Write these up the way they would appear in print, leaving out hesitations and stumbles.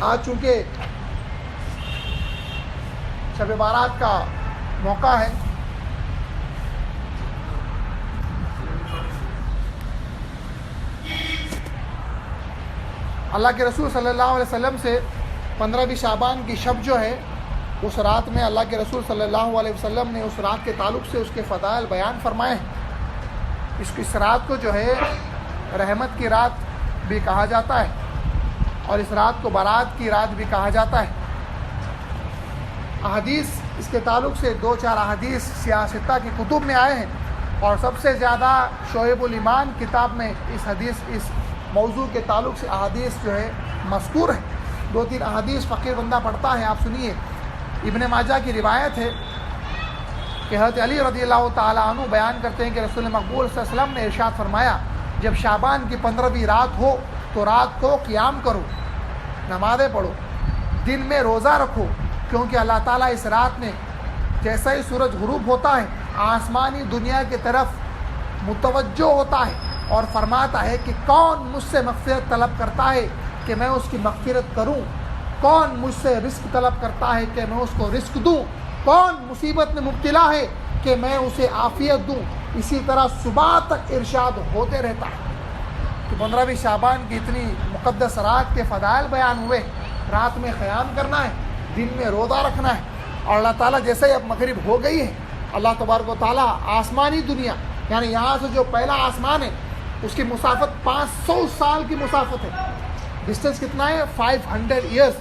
آج چونکہ شب بارات کا موقع ہے، اللہ کے رسول صلی اللہ علیہ وسلم سے 15 شعبان کی شب جو ہے، اس رات میں اللہ کے رسول صلی اللہ علیہ وسلم نے اس رات کے تعلق سے اس کے فضائل بیان فرمائے ہیں۔ اس رات کو جو ہے رحمت کی رات بھی کہا جاتا ہے، اور اس رات کو برات کی رات بھی کہا جاتا ہے۔ احادیث اس کے تعلق سے 2-4 احادیث سیاستہ کی کتب میں آئے ہیں، اور سب سے زیادہ شعیب الایمان کتاب میں اس موضوع کے تعلق سے احادیث جو ہے مذکور ہے۔ 2-3 احادیث فقیر بندہ پڑھتا ہے، آپ سنیے۔ ابن ماجہ کی روایت ہے کہ حضرت علی رضی اللہ تعالیٰ عنہ بیان کرتے ہیں کہ رسول مقبول صلی اللہ علیہ وسلم نے ارشاد فرمایا، جب شعبان کی 15ویں رات ہو تو رات کو قیام کرو، نمازیں پڑھو، دن میں روزہ رکھو، کیونکہ اللہ تعالیٰ اس رات میں جیسا ہی سورج غروب ہوتا ہے آسمانی دنیا کی طرف متوجہ ہوتا ہے اور فرماتا ہے کہ کون مجھ سے مغفرت طلب کرتا ہے کہ میں اس کی مغفرت کروں، کون مجھ سے رزق طلب کرتا ہے کہ میں اس کو رزق دوں، کون مصیبت میں مبتلا ہے کہ میں اسے عافیت دوں۔ اسی طرح صبح تک ارشاد ہوتے رہتا ہے۔ تو 15 شعبان کی اتنی مقدس رات کے فضائل بیان ہوئے۔ رات میں قیام کرنا ہے، دن میں روزہ رکھنا ہے، اور اللہ تعالیٰ جیسے ہی اب مغرب ہو گئی ہے، اللہ تبارک و تعالیٰ آسمانی دنیا یعنی یہاں سے جو پہلا آسمان ہے اس کی مسافت 500 سال کی مسافت ہے۔ ڈسٹینس کتنا ہے؟ 500 ایئرس۔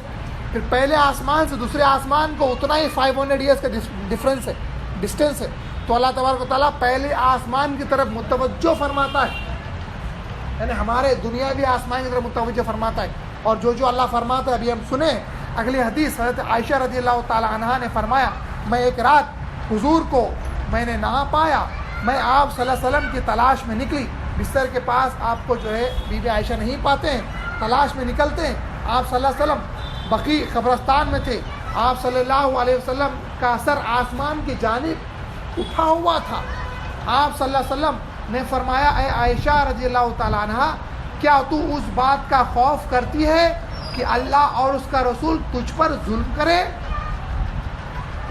پھر پہلے آسمان سے دوسرے آسمان کو اتنا ہی 500 ایئرس کا ڈفرینس ہے، ڈسٹینس ہے۔ تو اللہ تبارک و تعالیٰ پہلے آسمان کی طرف متوجہ فرماتا ہے، یعنی ہمارے دنیاوی آسمان کی طرف متوجہ فرماتا ہے۔ اور جو اللہ فرماتا ہے ابھی ہم سنیں اگلی حدیث۔ حضرت عائشہ رضی اللہ تعالی عنہا نے فرمایا، میں ایک رات حضور کو میں نے نہ پایا، میں آپ صلی اللہ علیہ وسلم کی تلاش میں نکلی۔ بستر کے پاس آپ کو جو ہے بی بی عائشہ نہیں پاتے ہیں، تلاش میں نکلتے ہیں۔ آپ صلی اللہ علیہ وسلم بقیع قبرستان میں تھے۔ آپ صلی اللہ علیہ وسلم کا سر آسمان کی جانب اٹھا ہوا تھا۔ آپ صلی اللہ علیہ وسلم نے فرمایا، اے عائشہ رضی اللہ تعالی عنہا، کیا تو اس بات کا خوف کرتی ہے کہ اللہ اور اس کا رسول تجھ پر ظلم کرے؟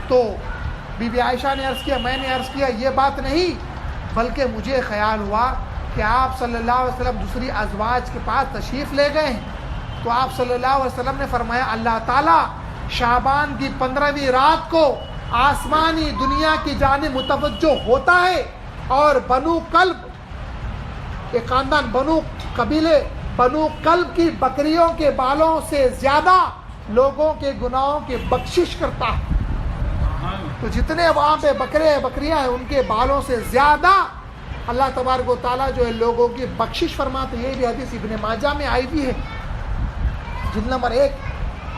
تو بی بی عائشہ نے عرض کیا، میں نے عرض کیا یہ بات نہیں، بلکہ مجھے خیال ہوا کہ آپ صلی اللہ علیہ وسلم دوسری ازواج کے پاس تشریف لے گئے ہیں۔ تو آپ صلی اللہ علیہ وسلم نے فرمایا، اللہ تعالیٰ شعبان کی 15ویں رات کو آسمانی دنیا کی جانب متوجہ ہوتا ہے، اور بنو کلب، ایک خاندان بنو قبیلے بنو کلب کی بکریوں کے بالوں سے زیادہ لوگوں کے گناہوں کی بخشش کرتا ہے۔ تو جتنے وہاں پہ بکریاں ہیں ان کے بالوں سے زیادہ اللہ تبارک و تعالیٰ جو ہے لوگوں کی بخشش فرماتے ہیں۔ یہ بھی حدیث ابن ماجہ میں آئی ہوئی ہے، جلد نمبر 1۔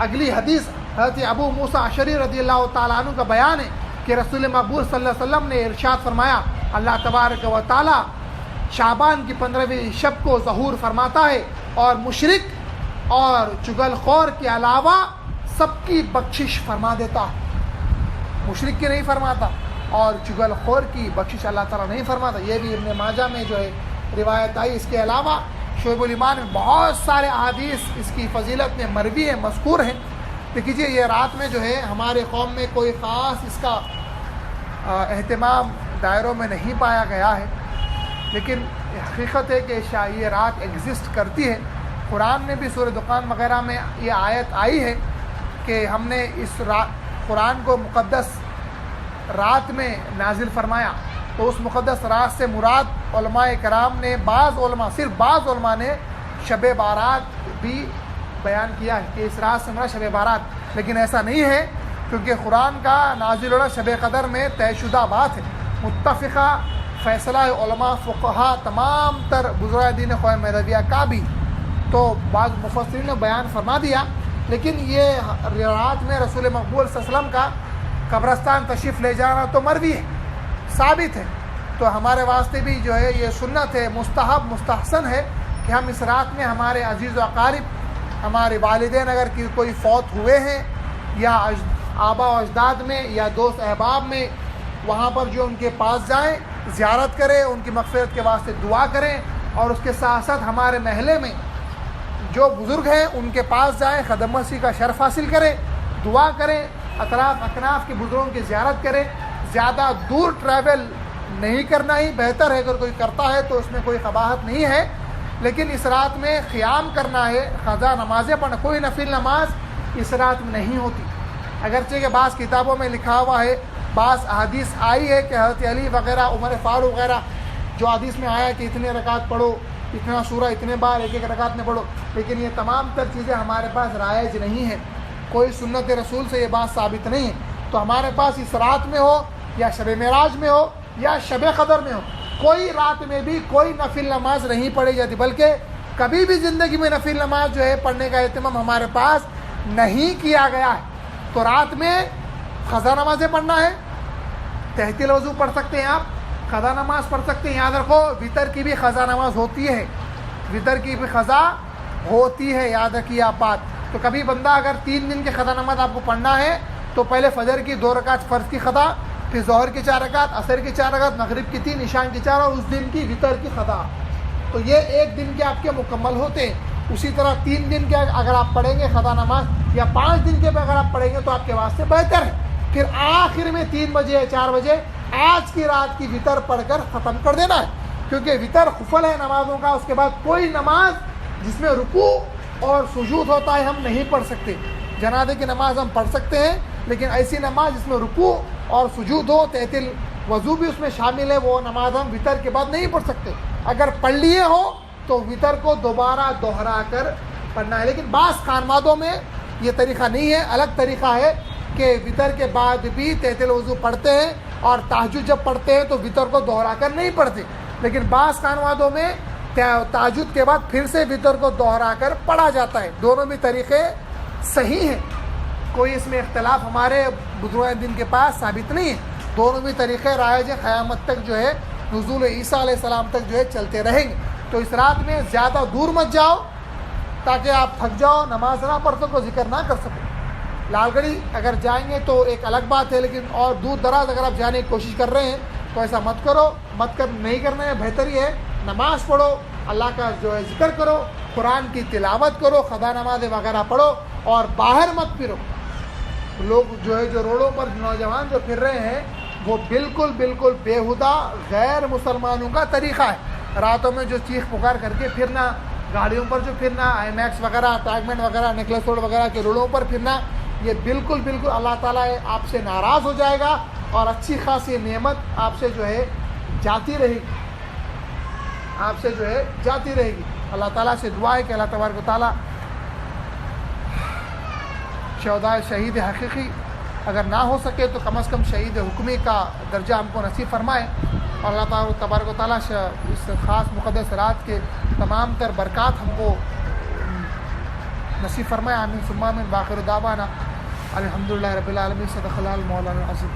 اگلی حدیث حضرت ابو موسیٰ اشعری رضی اللہ تعالیٰ عنہ کا بیان ہے کہ رسول مقبول صلی اللہ علیہ وسلم نے ارشاد فرمایا، اللہ تبارک و تعالیٰ شعبان کی 15ویں شب کو ظہور فرماتا ہے، اور مشرک اور چغل خور کے علاوہ سب کی بخشش فرما دیتا ہے۔ مشرک کی نہیں فرماتا، اور چغل خور کی بخشش اللہ تعالیٰ نہیں فرماتا۔ یہ بھی ابن ماجہ میں جو ہے روایت آئی۔ اس کے علاوہ شعیب الایمان میں بہت سارے احادیث اس کی فضیلت میں مروی ہیں، مذکور ہیں۔ دیکھیے یہ رات میں جو ہے ہمارے قوم میں کوئی خاص اس کا اہتمام دائروں میں نہیں پایا گیا ہے، لیکن حقیقت ہے کہ یہ رات ایگزسٹ کرتی ہے۔ قرآن میں بھی سورہ دخان وغیرہ میں یہ آیت آئی ہے کہ ہم نے اس قرآن کو مقدس رات میں نازل فرمایا۔ تو اس مقدس رات سے مراد علماء کرام نے صرف بعض علماء نے شب بارات بھی بیان کیا ہے کہ اس رات سے مراد شب بارات، لیکن ایسا نہیں ہے، کیونکہ قرآن کا نازل ہونا شب قدر میں طے شدہ بات ہے، متفقہ فیصلہ علماء فقہا تمام تر بزرگ دین خواہ مہدویہ کا بھی۔ تو بعض مفسرین نے بیان فرما دیا، لیکن یہ رات میں رسول مقبول صلی اللہ علیہ وسلم کا قبرستان تشریف لے جانا تو مروی ہے، ثابت ہے۔ تو ہمارے واسطے بھی جو ہے یہ سنت ہے، مستحب مستحسن ہے کہ ہم اس رات میں ہمارے عزیز و اقارب، ہمارے والدین اگر کوئی فوت ہوئے ہیں، یا آبا و اجداد میں، یا دوست احباب میں، وہاں پر جو ان کے پاس جائیں، زیارت کریں، ان کی مغفرت کے واسطے دعا کریں، اور اس کے ساتھ ساتھ ہمارے محلے میں جو بزرگ ہیں ان کے پاس جائیں، خدم مسیح کا شرف حاصل کریں، دعا کریں، اطراف اکناف کے بزرگوں کی زیارت کریں. زیادہ دور ٹریول نہیں کرنا ہی بہتر ہے. اگر کوئی کرتا ہے تو اس میں کوئی قباحت نہیں ہے، لیکن اس رات میں قیام کرنا ہے، قضا نمازیں پڑھنا. کوئی نفل نماز اس رات میں نہیں ہوتی. اگرچہ کہ بعض کتابوں میں لکھا ہوا ہے، بعض احادیث آئی ہے کہ حضرت علی وغیرہ، عمر فاروق وغیرہ، جو حدیث میں آیا کہ اتنے رکعت پڑھو، اتنا سورہ اتنے بار ایک رکعت میں پڑھو، لیکن یہ تمام تر چیزیں ہمارے پاس رائج نہیں ہیں. کوئی سنت رسول سے یہ بات ثابت نہیں ہے. تو ہمارے پاس اس رات میں ہو یا شب معراج میں ہو یا شب قدر میں ہو، کوئی رات میں بھی کوئی نفل نماز نہیں پڑھی جاتی، بلکہ کبھی بھی زندگی میں نفل نماز جو ہے پڑھنے کا اہتمام ہمارے پاس نہیں کیا گیا ہے. تو رات میں قضا نمازیں پڑھنا ہے، تحت الوضو پڑھ سکتے ہیں، آپ قضا نماز پڑھ سکتے ہیں. یاد رکھو وطر کی بھی قضا نماز ہوتی ہے، وطر کی بھی قضا ہوتی ہے، یاد رکھیے آپ بات. تو کبھی بندہ اگر 3 دن کی قضا نماز آپ کو پڑھنا ہے تو پہلے فجر کی 2 رکعت فرض کی قضا، پھر ظہر کی 4 رکعت، عصر کی 4 رکعت، مغرب کی 3، عشاء کی 4 اور اس دن کی وطر کی قضا. تو یہ 1 دن کے آپ کے مکمل ہوتے ہیں. اسی طرح 3 دن کے اگر آپ پڑھیں گے قضا نماز، یا 5 دن کے اگر آپ پڑھیں گے تو آپ کے واسطے بہتر ہے. پھر آخر میں 3 بجے یا 4 بجے آج کی رات کی وطر پڑھ کر ختم کر دینا ہے، کیونکہ وطر خفل ہے نمازوں کا. اس کے بعد کوئی نماز جس میں رکوع اور سجود ہوتا ہے ہم نہیں پڑھ سکتے. جنازے کی نماز ہم پڑھ سکتے ہیں، لیکن ایسی نماز جس میں رکوع اور سجود ہو، تحت الوضو بھی اس میں شامل ہے، وہ نماز ہم وطر کے بعد نہیں پڑھ سکتے. اگر پڑھ لیے ہو تو وطر کو دوبارہ دوہرا کر پڑھنا ہے. لیکن بعض خانوادوں میں یہ طریقہ نہیں ہے، الگ طریقہ ہے کہ وطر کے بعد بھی تحت الوضو پڑھتے ہیں، اور تہجد جب پڑھتے ہیں تو وطر کو دوہرا کر نہیں پڑھتے. لیکن بعض خانوادوں میں تہجد کے بعد پھر سے وطر کو دوہرا کر پڑھا جاتا ہے. دونوں بھی طریقے صحیح ہیں، کوئی اس میں اختلاف ہمارے بزرگان دین کے پاس ثابت نہیں ہے. دونوں بھی طریقے رائج ہیں، قیامت تک جو ہے نزول عیسیٰ علیہ السلام تک جو ہے چلتے رہیں گے. تو اس رات میں زیادہ دور مت جاؤ تاکہ آپ تھک جاؤ، نماز نہ پڑھ سکو، ذکر نہ کر سکو. لال گڑھی اگر جائیں گے تو ایک الگ بات ہے، لیکن اور دور دراز اگر آپ جانے کی کوشش کر رہے ہیں تو ایسا مت کرو. نہیں کرنا ہے، بہتر ہی ہے نماز پڑھو، اللہ کا جو ہے ذکر کرو، قرآن کی تلاوت کرو، قضا نمازیں وغیرہ پڑھو، اور باہر مت پھرو. لوگ جو ہے جو روڈوں پر نوجوان جو پھر رہے ہیں وہ بالکل بےہودہ غیر مسلمانوں کا طریقہ ہے. راتوں میں جو چیخ پکار کر کے پھرنا، گاڑیوں پر جو پھرنا، آئی میکس وغیرہ، ٹیگمنٹ وغیرہ، نیکلس روڈ وغیرہ کے روڈوں پر پھرنا، یہ بالکل اللہ تعالیٰ آپ سے ناراض ہو جائے گا، اور اچھی خاصی نعمت آپ سے جو ہے جاتی رہے گی، آپ سے جو ہے جاتی رہے گی. اللہ تعالیٰ سے دعا ہے کہ اللہ تبارک و تعالیٰ شہدائے شہید حقیقی اگر نہ ہو سکے تو کم از کم شہید حکمی کا درجہ ہم کو نصیب فرمائے. اور اللہ تبارک و تعالیٰ اس خاص مقدس رات کے تمام تر برکات ہم کو نصیب فرمائے. آمین ثم آمین. باخر دعوانا الحمدللہ رب العالمین. صدق اللہ المولانا العظیم.